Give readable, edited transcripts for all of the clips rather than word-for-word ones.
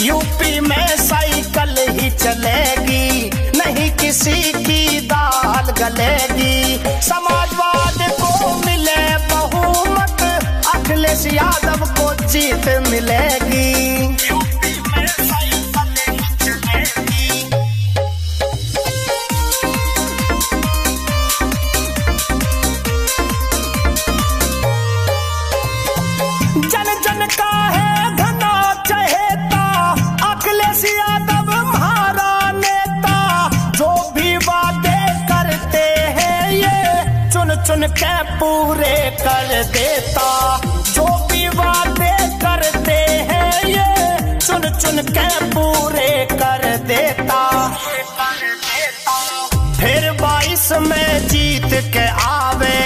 UP में cycle ही चलेगी, नहीं किसी की दाल गलेगी। समाजवाद को मिले बहुमत, अखिलेश यादव को जीत मिलेगी। जन जन का है घना चहेता, अखिलेश यादव हमारा नेता। जो भी वादे करते हैं ये चुन चुन के पूरे कर देता। जो भी वादे करते हैं ये चुन चुन के पूरे कर देता। फिर 22 में जीत के आवे,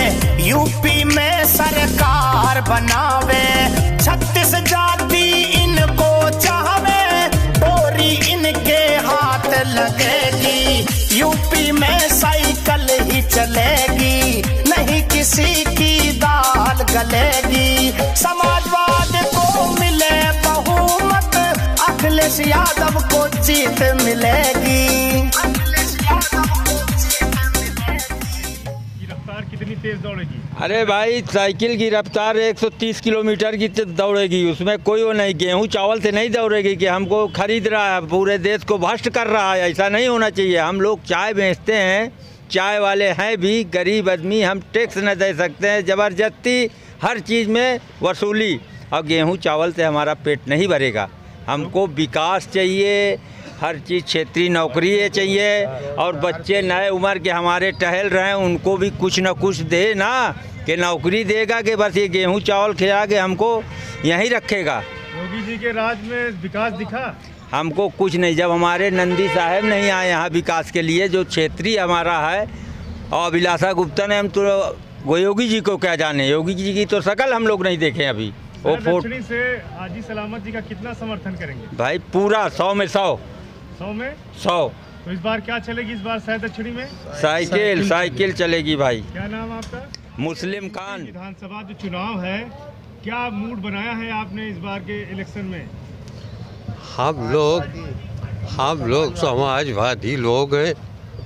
यूपी में सरकार बनावे। 36 जाति इनको चाहवे, डोरी इनके हाथ लगेगी। यूपी में साइकिल ही चलेगी, नहीं किसी की दाल गलेगी। समाजवाद को मिले बहुमत, अखिलेश यादव को जीत मिलेगी। कितनी तेज दौड़ेगी? अरे भाई साइकिल की रफ्तार 130 किलोमीटर की दौड़ेगी, उसमें कोई वो नहीं। गेहूं चावल से नहीं दौड़ेगी कि हमको खरीद रहा है, पूरे देश को भ्रष्ट कर रहा है, ऐसा नहीं होना चाहिए। हम लोग चाय बेचते हैं, चाय वाले हैं भी गरीब आदमी, हम टैक्स न दे सकते हैं, ज़बरदस्ती हर चीज़ में वसूली। और गेहूँ चावल से हमारा पेट नहीं भरेगा। हमको विकास चाहिए, हर चीज़ क्षेत्रीय नौकरी चाहिए। और बच्चे नए उम्र के हमारे टहल रहे हैं, उनको भी कुछ न कुछ दे ना, कि नौकरी देगा कि बस ये गेहूं चावल खिला के हमको यहीं रखेगा। योगी जी के राज में विकास दिखा? हमको कुछ नहीं। जब हमारे नंदी साहब नहीं आए यहाँ विकास के लिए, जो क्षेत्रीय हमारा है, और अभिलाषा गुप्ता ने, हम तो योगी जी को क्या जाने, योगी जी की तो शकल हम लोग नहीं देखे अभी। वो दक्षिणी से हाजी सलामत जी का कितना समर्थन करेंगे? भाई पूरा 100 में 100। 100 में 100। तो इस बार क्या चलेगी? इस बार शायद दक्षिणी में साइकिल चलेगी भाई। क्या नाम आपका? मुस्लिम खान। विधानसभा जो चुनाव है, क्या मूड बनाया है आपने इस बार के इलेक्शन में? हम लोग समाजवादी लोग हैं,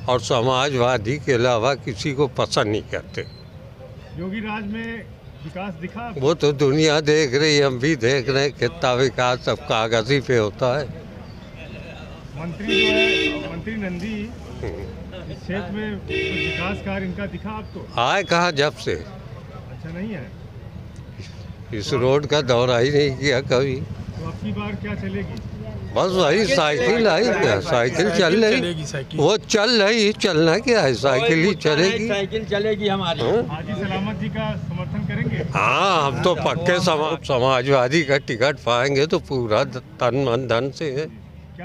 और समाजवादी के अलावा किसी को पसंद नहीं करते। योगी राज में विकास दिखा? वो तो दुनिया देख रही, हम भी देख रहे हैं कितना विकास सब कागजी पे होता है। मंत्री जो है, मंत्री नंदी, इस क्षेत्र में विकास कार्य इनका दिखा आपको? आए कहाँ जब से। अच्छा नहीं है? इस रोड का दौरा ही नहीं किया कभी। तो अब की बार क्या चलेगी? बस वही साइकिल आई, साइकिल चल रही, वो चल रही, चलना क्या है, साइकिल ही चलेगी। साइकिल चलेगी हमारी। हाजी सलामत जी का समर्थन करेंगे? हाँ, हम तो पक्के समाजवादी का टिकट पाएंगे तो पूरा तन मन धन से है,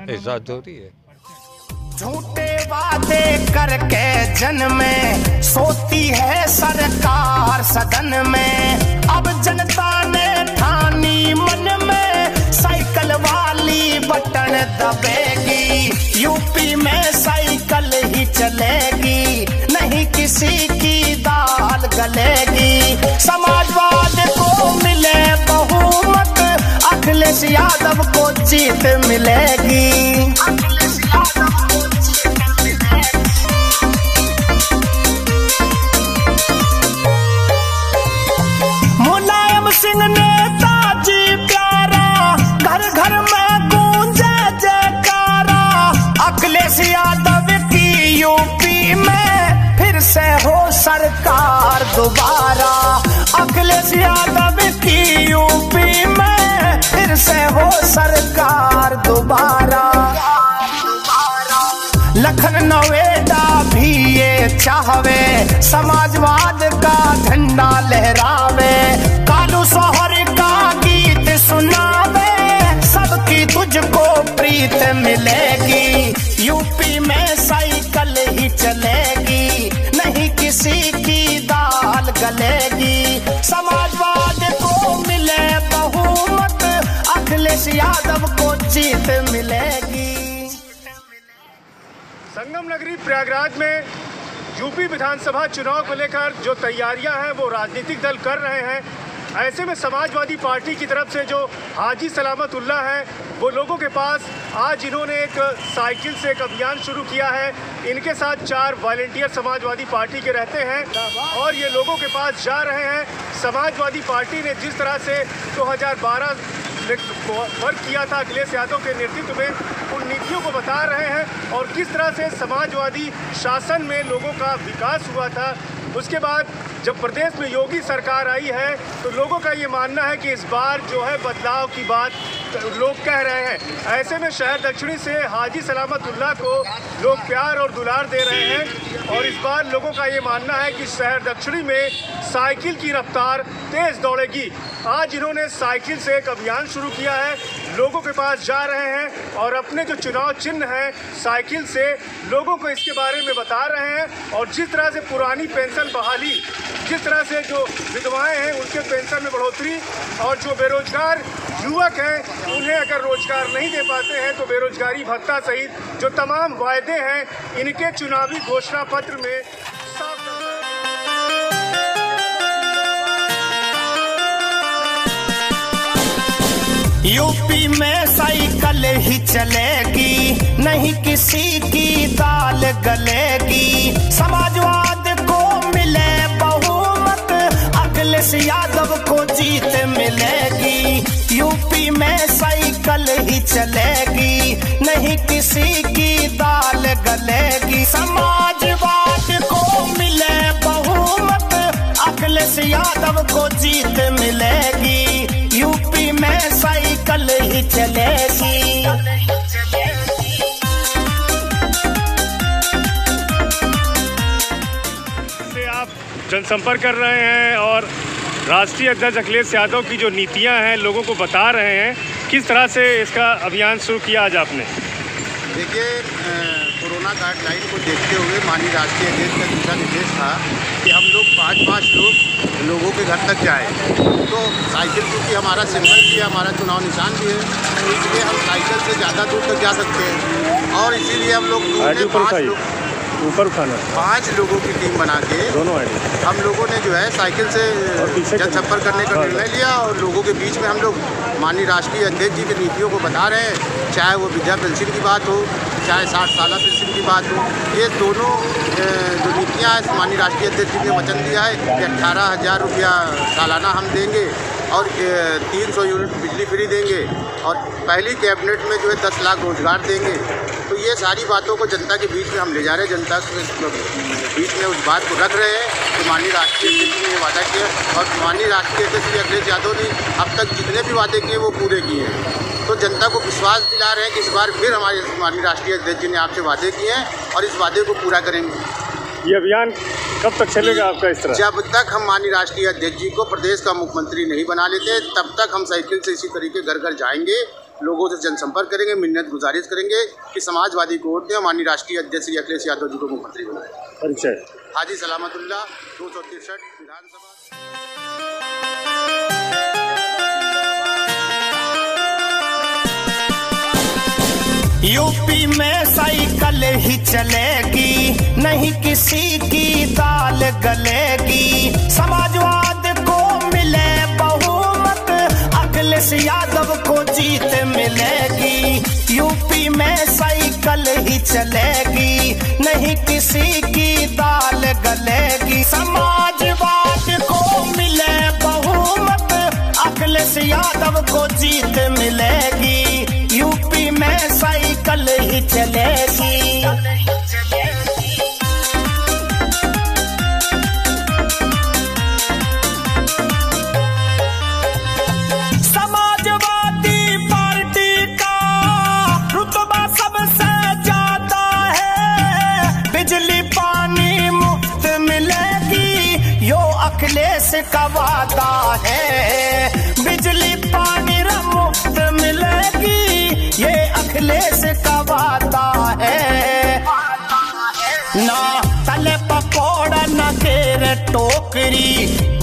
ऐसा थोड़ी है। झूठे वादे करके जन में सोती है सरकार सदन में। अब जनता ने ठानी मन में, साइकिल वाली बटन दबेगी। यूपी में साइकिल ही चलेगी, नहीं किसी की दाल गलेगी। समाजवाद को मिले बहुमत, अखिलेश यादव को जीत मिलेगी। मुलायम सिंह नेताजी प्यारा, घर घर में गूंजे जयकारा। अखिलेश यादव की यूपी में फिर से हो सरकार दोबारा। अखिलेश यादव की यूपी में फिर से हो सरकार दोबारा। लखन नवेदा भी ये चाहवे, समाजवाद का झंडा लहरावे। कालू सोहर का गीत सुनावे, सबकी तुझको प्रीत मिलेगी। यूपी में साइकिल ही चलेगी, नहीं किसी की दाल गलेगी। समाजवाद को मिले बहुमत, अखिलेश यादव को जीत मिलेगी। संगम नगरी प्रयागराज में यूपी विधानसभा चुनाव को लेकर जो तैयारियां हैं वो राजनीतिक दल कर रहे हैं। ऐसे में समाजवादी पार्टी की तरफ से जो हाजी सलामतुल्लाह है, वो लोगों के पास आज इन्होंने एक साइकिल से एक अभियान शुरू किया है। इनके साथ 4 वॉलंटियर समाजवादी पार्टी के रहते हैं और ये लोगों के पास जा रहे हैं। समाजवादी पार्टी ने जिस तरह से 2012 में वर्क किया था अखिलेश यादव के नेतृत्व में, उन नीतियों को बता रहे हैं और किस तरह से समाजवादी शासन में लोगों का विकास हुआ था। उसके बाद जब प्रदेश में योगी सरकार आई है तो लोगों का ये मानना है कि इस बार जो है बदलाव की बात लोग कह रहे हैं। ऐसे में शहर दक्षिणी से हाजी सलामतुल्लाह को लोग प्यार और दुलार दे रहे हैं और इस बार लोगों का ये मानना है कि शहर दक्षिणी में साइकिल की रफ्तार तेज दौड़ेगी। आज इन्होंने साइकिल से एक अभियान शुरू किया है, लोगों के पास जा रहे हैं और अपने जो चुनाव चिन्ह है साइकिल से लोगों को इसके बारे में बता रहे हैं। और जिस तरह से पुरानी पेंशन बहाली, जिस तरह से जो विधवाएं हैं उनके पेंशन में बढ़ोतरी और जो बेरोजगार युवक हैं उन्हें अगर रोजगार नहीं दे पाते हैं तो बेरोजगारी भत्ता सहित जो तमाम वायदे हैं इनके चुनावी घोषणा पत्र में साफ यूपी में साइकिल ही चलेगी, नहीं किसी की दाल गलेगी। समाजवाद को मिले बहुमत, अखिलेश यादव को जीत मिलेगी। यूपी में साइकिल ही चलेगी, नहीं किसी की दाल गलेगी। समाजवाद को मिले बहुमत, अखिलेश यादव को जीत मिलेगी। यूपी में साइकिल ही चलेगी। से आप जनसंपर्क कर रहे हैं और राष्ट्रीय अध्यक्ष अखिलेश यादव की जो नीतियां हैं लोगों को बता रहे हैं। किस तरह से इसका अभियान शुरू किया आज आपने? देखिए, कोरोना गाइडलाइन को देखते हुए माननीय राष्ट्रीय अध्यक्ष का दिशा निर्देश था कि हम लोग 5-5 लोगों के घर तक जाएं। तो साइकिल क्योंकि हमारा सिंबल भी है, हमारा चुनाव निशान भी है, तो इसलिए हम साइकिल से ज़्यादा दूर तक जा सकते हैं और इसीलिए हम लोग 5 लोगों की टीम बना के हम लोगों ने जो है साइकिल से जनसंपर्क करने का निर्णय लिया और लोगों के बीच में हम लोग माननीय राष्ट्रीय अध्यक्ष जी की नीतियों को बता रहे हैं। चाहे वो वृद्धा पेंशन की बात हो, चाहे 60 साल पेंशन की बात हो, ये दोनों जो नीतियाँ हैं माननीय राष्ट्रीय अध्यक्ष जी ने वचन दिया है कि 18,000 रुपया सालाना हम देंगे और 300 यूनिट बिजली फ्री देंगे और पहली कैबिनेट में जो है 10 लाख रोजगार देंगे। तो ये सारी बातों को जनता के बीच में हम ले जा रहे हैं, जनता के बीच में उस बात को रख रहे हैं। तो माननीय राष्ट्रीय अध्यक्ष ने ये वादा किया और माननीय राष्ट्रीय अध्यक्ष अखिलेश यादव ने अब तक जितने भी वादे किए वो पूरे किए हैं। तो जनता को विश्वास दिला रहे हैं कि इस बार फिर हमारे माननीय राष्ट्रीय अध्यक्ष जी ने आपसे वादे किए हैं और इस वादे को पूरा करेंगे। ये अभियान कब तक चलेगा आपका इस तरह? जब तक हम माननीय राष्ट्रीय अध्यक्ष जी को प्रदेश का मुख्यमंत्री नहीं बना लेते तब तक हम साइकिल से इसी तरीके घर घर जाएंगे, लोगों से जनसंपर्क करेंगे, मिन्नत गुजारिश करेंगे कि समाजवादी को वोट दें, माननीय राष्ट्रीय अध्यक्ष श्री अखिलेश यादव जी को मुख्यमंत्री बनाएं। परिचय हाजी सलामतुल्लाह 263 विधानसभा। यूपी में साइकिल ही चलेगी, नहीं किसी की दाल गलेगी। समाजवाद को मिले बहुमत, अखिलेश यादव को जीत मिलेगी। यूपी में साइकिल ही चलेगी, नहीं किसी की दाल गलेगी। समाजवाद को मिले बहुमत, अखिलेश यादव को जीत मिलेगी। यूपी में साइकिल ही चलेगी। समाजवादी पार्टी का रुतबा सबसे ज्यादा है, बिजली पानी मुफ्त मिलेगी, यो अखिलेश का वादा है। बिजली पानी मुफ्त मिलेगी, ये अखिलेश का वादा है। ना तले पकौड़ा न घेरे टोकरी,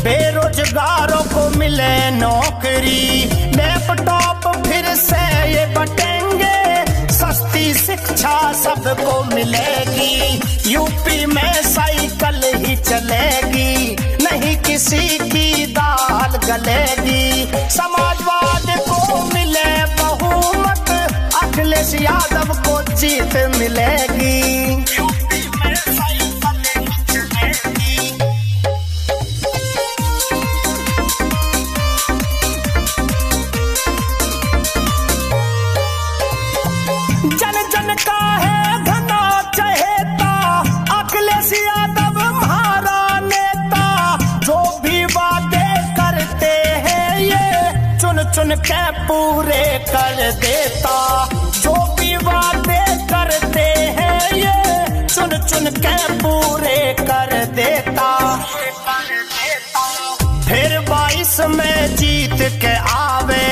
बेरोजगारों को मिले नौकरी। लैपटॉप फिर से ये बटेंगे, सस्ती शिक्षा सबको मिलेगी। यूपी में साइकिल ही चलेगी, नहीं किसी की दाल गलेगी। समाजवाद को मिले बहुमत, अखिलेश यादव को जीत मिलेगी। जन जन का है घना चहेता, अखिलेश यादव हमारा नेता। जो भी वादे करते हैं ये चुन चुन के पूरे कर देता। जो भी वादे करते हैं ये चुन चुन के पूरे कर देता। फिर 22 में जीत के आवे,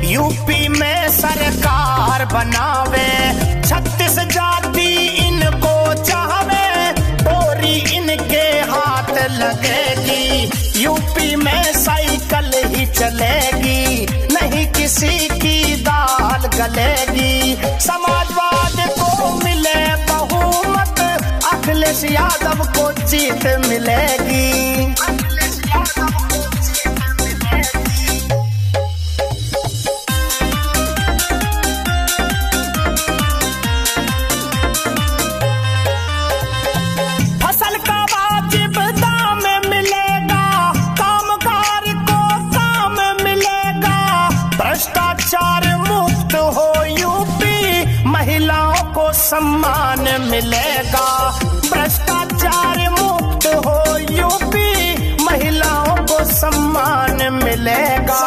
यूपी में सरकार बनावे। 36 जाति इनको चाहवे, डोरी इनके हाथ लगेगी। यूपी में साइकिल ही चलेगी, नहीं किसी की दाल गलेगी। समाजवाद को मिले बहुमत, अखिलेश यादव को जीत मिलेगी। सम्मान मिलेगा, भ्रष्टाचार मुक्त हो यूपी, महिलाओं को सम्मान मिलेगा।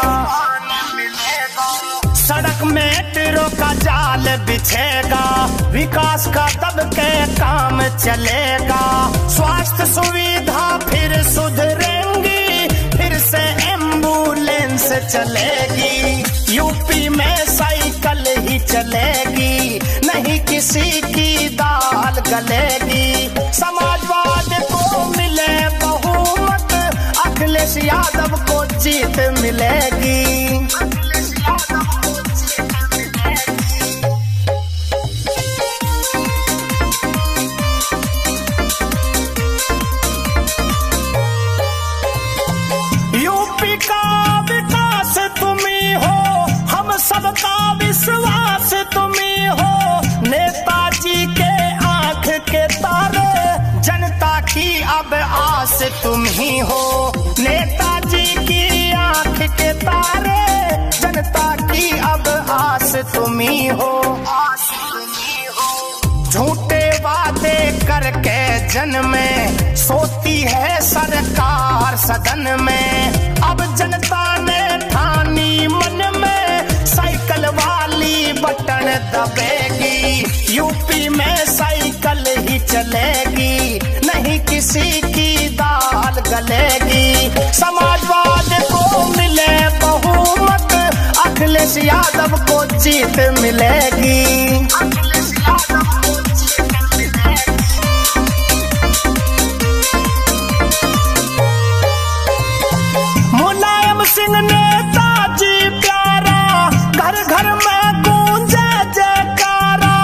सड़क मेट्रो का जाल बिछेगा, विकास का दबके काम चलेगा। स्वास्थ्य सुविधा फिर सुधरेंगी, फिर से एम्बुलेंस चलेगी। यूपी में साइकिल ही चलेगी, नहीं किसी की दाल गलेगी। समाजवाद को मिले बहुमत, अखिलेश यादव को जीत मिलेगी। यूपी का विकास तुम्ही हो, हम सबका विश्वास तुम्ही हो। नेताजी के आंख के तारे, जनता की अब आस तुम ही हो। नेताजी की आंख के तारे, जनता की अब आस तुम ही हो। झूठे वादे करके जन में सोती है सरकार सदन में। अब जनता ने ठानी मन में, साइकिल वाली बटन दबेगी। यूपी में साइकिल ही चलेगी, नहीं किसी की दाल गलेगी। समाजवाद को मिले बहुमत, अखिलेश यादव को जीत मिलेगी। मुलायम सिंह नेताजी प्यारा, घर घर में गूंजे जयकारा।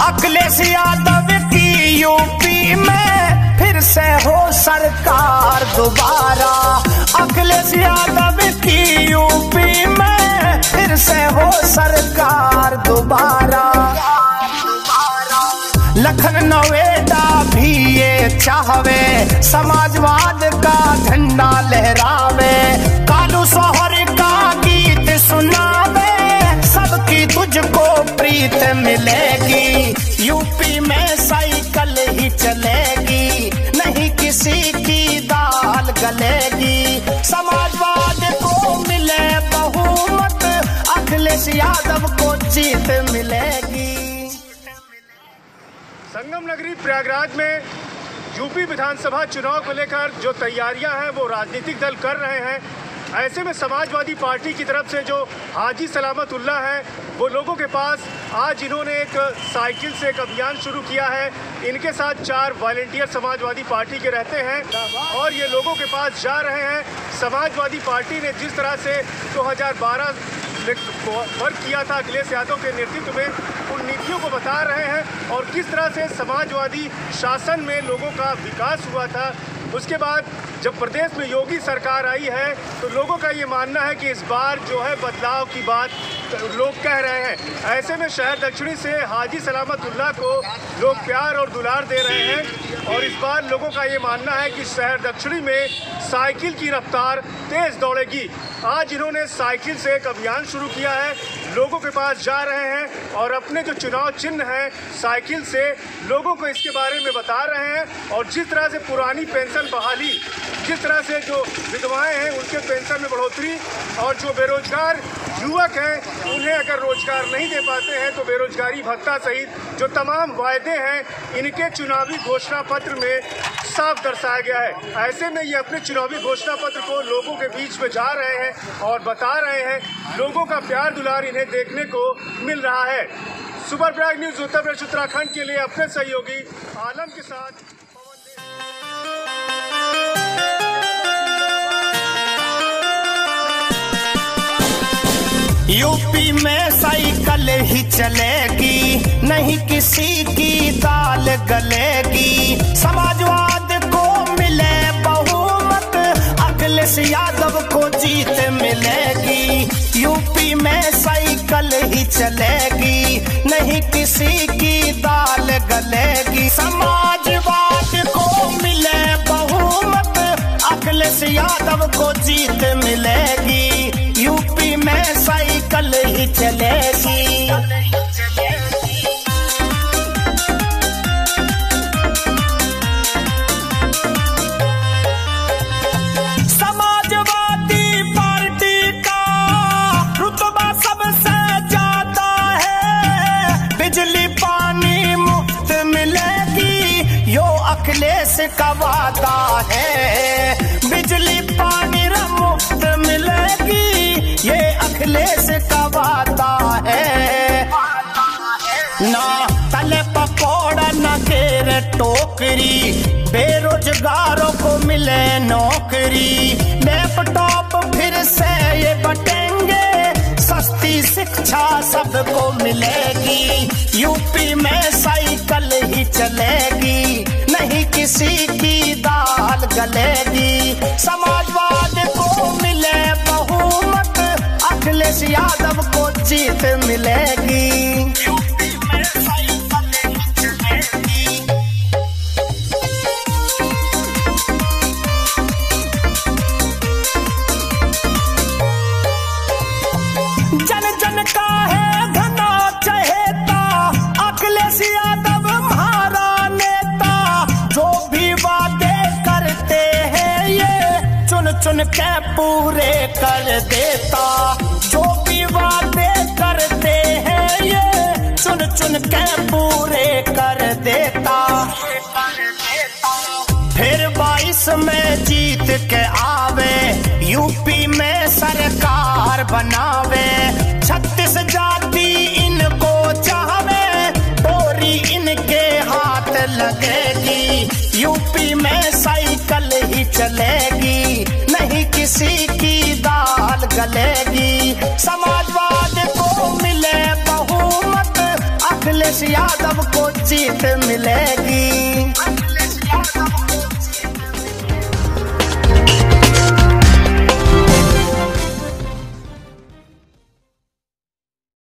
अखिलेश यादव की यूपी में फिर से हो सरकार दोबारा। अखिलेश यादव की यूपी में फिर से हो सरकार दोबारा। लखन नवेदा भी ये चाहवे, समाजवाद का झंडा लहरावे। कालू सोहर का गीत सुनावे, सबकी तुझको प्रीत मिलेगी। यूपी में साइकिल ही चलेगी, नहीं किसी की दाल गलेगी। समाजवाद को मिले बहुमत, अखिलेश यादव को जीत मिलेगी। संगम नगरी प्रयागराज में यूपी विधानसभा चुनाव को लेकर जो तैयारियां हैं वो राजनीतिक दल कर रहे हैं। ऐसे में समाजवादी पार्टी की तरफ से जो हाजी सलामतुल्लाह है वो लोगों के पास आज इन्होंने एक साइकिल से एक अभियान शुरू किया है। इनके साथ 4 वॉलंटियर समाजवादी पार्टी के रहते हैं और ये लोगों के पास जा रहे हैं। समाजवादी पार्टी ने जिस तरह से 2012 में वर्क किया था अखिलेश यादव के नेतृत्व में, उन नीतियों को बता रहे हैं और किस तरह से समाजवादी शासन में लोगों का विकास हुआ था उसके बाद जब प्रदेश में योगी सरकार आई है तो लोगों का ये मानना है कि इस बार जो है बदलाव की बात लोग कह रहे हैं। ऐसे में शहर दक्षिणी से हाजी सलामतुल्लाह को लोग प्यार और दुलार दे रहे हैं और इस बार लोगों का ये मानना है कि शहर दक्षिणी में साइकिल की रफ्तार तेज दौड़ेगी। आज इन्होंने साइकिल से एक अभियान शुरू किया है, लोगों के पास जा रहे हैं और अपने जो चुनाव चिन्ह है साइकिल से लोगों को इसके बारे में बता रहे हैं। और जिस तरह से पुरानी पेंशन बहाली, जिस तरह से जो विधवाएं हैं उनके पेंशन में बढ़ोतरी और जो बेरोजगार युवक हैं उन्हें अगर रोजगार नहीं दे पाते हैं तो बेरोजगारी भत्ता सहित जो तमाम वायदे हैं इनके चुनावी घोषणा पत्र में साफ दर्शाया गया है। ऐसे में ये अपने चुनावी घोषणा पत्र को लोगों के बीच में जा रहे हैं और बता रहे हैं, लोगों का प्यार दुलार इन्हें देखने को मिल रहा है। Super prime news Uttar Pradesh Uttarakhand के लिए अपने सहयोगी आलम के साथ यूपी में साइकिल ही चलेगी, नहीं किसी की दाल गलेगी। समाजवाद को मिले बहुमत, अखिलेश यादव को जीत मिलेगी। यूपी में साइकिल ही चलेगी, नहीं किसी की दाल गलेगी। समाजवाद को मिले बहुमत, अखिलेश यादव को जीत मिलेगी। यूपी में साइकिल ही चलेगी। समाजवादी पार्टी का रुतबा सबसे ज्यादा है, बिजली पानी मुफ्त मिलेगी, यो अखिलेश का वादा है। बिजली पानी मुफ्त मिलेगी, ये अखिलेश का वादा है। ना तले पकौड़ा न घेर टोकरी, बेरोजगारों को मिले नौकरी। लैपटॉप फिर से ये बटेंगे, सस्ती शिक्षा सबको मिलेगी। यूपी में साइकिल ही चलेगी, नहीं किसी की दाल गलेगी। समाजवाद को मिले बहुमत, अखिलेश यादव को जीत मिलेगी। यूपी में साइकिल ही चलेगी। जन जन का है घना चहेता, अखिलेश यादव हमारा नेता। जो भी वादे करते हैं ये चुन चुन के पूरे कर देता। जो भी वादे करते हैं ये चुन चुन के पूरे कर देता। फिर 22 में जीत के आवे, यूपी में सरकार बनावे। 36 जाति इनको चाहवे, डोरी इनके हाथ लगेगी। यूपी में साइकिल ही चलेगी, नहीं किसी की दाल गलेगी। समाजवाद को मिले बहुमत, अखिलेश यादव को जीत मिले।